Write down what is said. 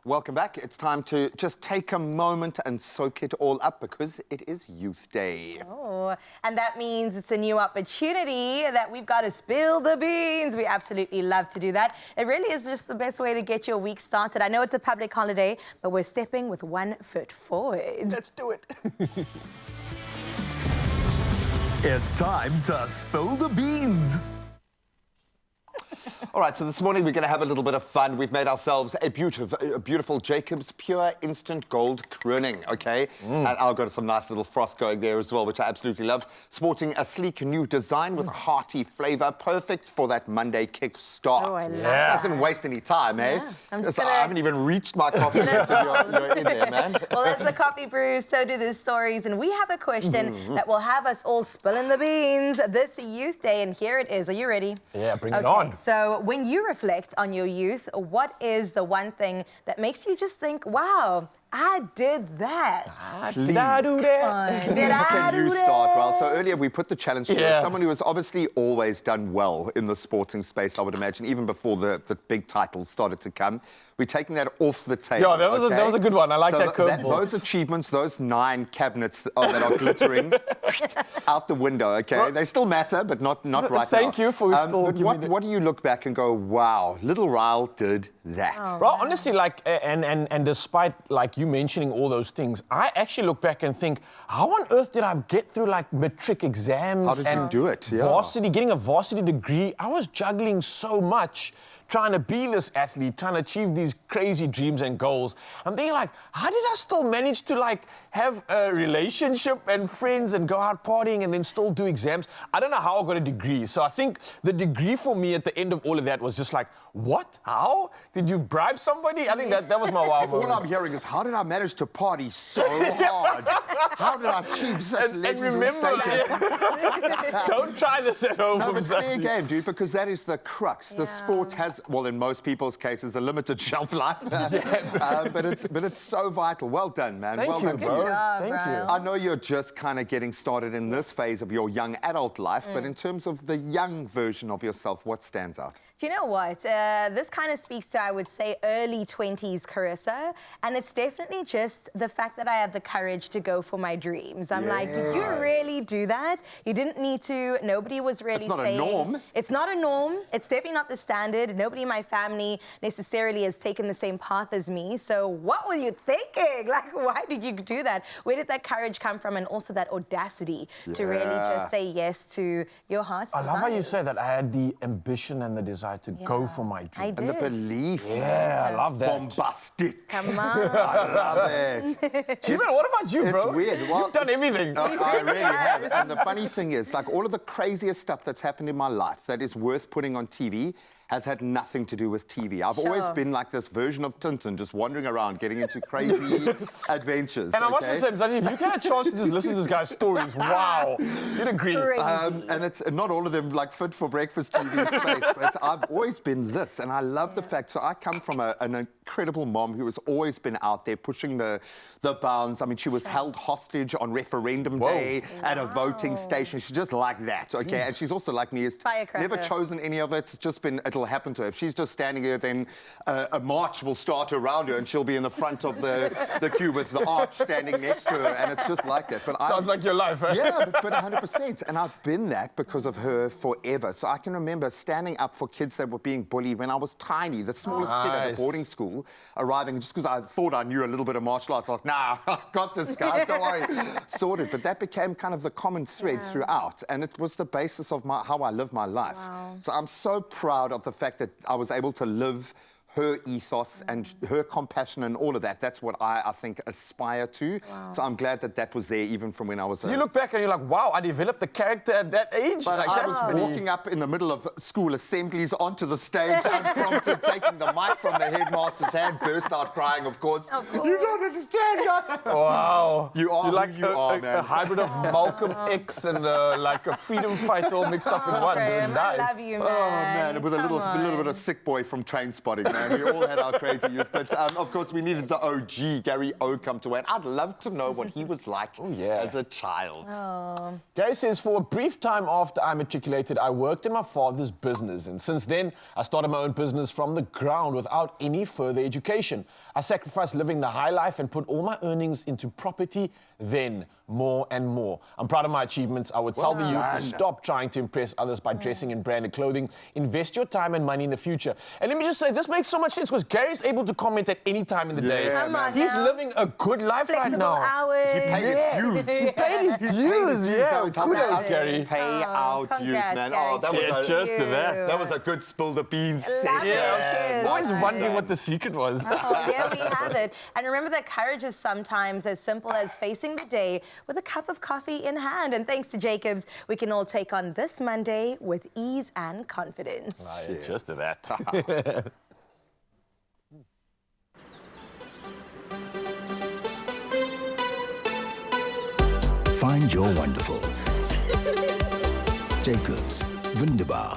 Welcome back. It's time to just take a moment and soak it all up because it is Youth Day. Oh, and that means it's a new opportunity that we've got to spill the beans. We absolutely love to do that. It really is just the best way to get your week started. I know it's a public holiday, but we're stepping with 1 foot forward. Let's do it. It's time to spill the beans. All right, so this morning we're going to have a little bit of fun. We've made ourselves a beautiful JACOBS Pure Instant Gold Kroning, okay? And I've got some nice little froth going there as well, which I absolutely love. Sporting a sleek new design with a hearty flavour, perfect for that Monday kick start. Oh, I love that. Doesn't waste any time, eh? I'm I haven't even reached my coffee yet, and you're in there, man. Well, as the coffee brews, so do the stories. And we have a question that will have us all spilling the beans this Youth Day. And here it is. Are you ready? Yeah, bring it on. So when you reflect on your youth, what is the one thing that makes you just think, wow, I did that? Please. Can you start, Ralph? So earlier we put the challenge to someone who has obviously always done well in the sporting space, I would imagine, even before the big titles started to come. We're taking that off the table. Yeah, that was a good one. I like that curveball. Those achievements, those 9 cabinets that are glittering out the window, okay? Well, they still matter, but not right now. Thank you for still giving me what do you look back and go, wow, little Ryle did that? Oh, Bro, honestly, like, and despite, like, you mentioning all those things, I actually look back and think, how on earth did I get through, like, matric exams? How did you do it? Varsity, getting a varsity degree. I was juggling so much, trying to be this athlete, trying to achieve these crazy dreams and goals. I'm thinking, like, how did I still manage to, like, have a relationship and friends and go out partying and then still do exams? I don't know how I got a degree. So I think the degree for me at the end of all of that was just like, what? How? Did you bribe somebody? I think that was my wow moment. All I'm hearing is, how did I manage to party so hard? How did I achieve such legendary status? Don't try this at home. No, but fair game, dude, because that is the crux. The sport has, well, in most people's cases, a limited shelf life. But it's so vital. Well done, man. Thank you, bro. Thank you. I know you're just kind of getting started in this phase of your young adult life, but in terms of the young version of yourself, what stands out? Do you know what? This kind of speaks to, I would say, early 20s, Carissa. And it's definitely just the fact that I had the courage to go for my dreams. I'm like, did you really do that? You didn't need to. Nobody was really saying... It's not a norm. It's not a norm. It's definitely not the standard. Nobody in my family necessarily has taken the same path as me. So what were you thinking? Like, why did you do that? Where did that courage come from? And also that audacity to really just say yes to your heart's desires. I love how you say that. I had the ambition and the desire to go for my dream. I did. And the belief. Yeah, I love that. Bombastic. Come on. I love it. Chima, what about you, bro? It's weird. Well, you've done everything. I really have. And the funny thing is, like, all of the craziest stuff that's happened in my life that is worth putting on TV has had nothing to do with TV. I've always been like this version of Tintin, just wandering around, getting into crazy adventures. And I must say, if you get a chance to just listen to this guy's stories, wow, you'd agree. And it's not all of them like fit for breakfast TV space, but I've always been this, and I love the fact. So I come from an incredible mom who has always been out there pushing the bounds. I mean, she was held hostage on referendum day at a voting station. She's just like that, okay? Jeez. And she's also like me, has never chosen any of it. It's just been, it'll happen to her. If she's just standing there, then a march will start around her and she'll be in the front of the queue with the arch standing next to her, and it's just like that. But Sounds like your life, eh? Yeah, but 100%. And I've been that because of her forever. So I can remember standing up for kids that were being bullied when I was tiny, the smallest kid at a boarding school, arriving just because I thought I knew a little bit of martial arts. I was like, nah, I got this, guys, don't worry. Sorted. But that became kind of the common thread throughout. And it was the basis of how I live my life. Wow. So I'm so proud of the fact that I was able to live her ethos and her compassion and all of that. That's what I think, aspire to. Wow. So I'm glad that was there even from when I was... So you look back and you're like, wow, I developed the character at that age? But like, I was walking up in the middle of school assemblies onto the stage, unprompted, taking the mic from the headmaster's hand, burst out crying, of course. You don't understand, guys. Wow. You are like who you are, man. A hybrid of Malcolm X and like a freedom fighter all mixed up in one. Graham, Nice. I love you, man. Oh, man, with a little bit of Sick Boy from Trainspotting, man. man. We all had our crazy youth. But, of course, we needed the OG, Gary O, come to win. I'd love to know what he was like as a child. Oh. Gary says, for a brief time after I matriculated, I worked in my father's business. And since then, I started my own business from the ground without any further education. I sacrificed living the high life and put all my earnings into property, then more and more. I'm proud of my achievements. I would tell the youth to stop trying to impress others by dressing in branded clothing. Invest your time and money in the future. And let me just say, this makes so much sense because Gary's able to comment at any time in the day. Come on He's now. living a good life Flexible right now. hours. He paid his dues. He paid his dues, yeah. Kudos, Gary. Pay our dues, congrats, man. Gary. Oh, that was Cheers, cheers to that. That was a good spill the beans Love session. it. Cheers. Always Nice. wondering what the secret was. Oh, there we have it. And remember that courage is sometimes as simple as facing the day with a cup of coffee in hand. And thanks to JACOBS, we can all take on this Monday with ease and confidence. Cheers to that. Find your wonderful. JACOBS, wunderbar.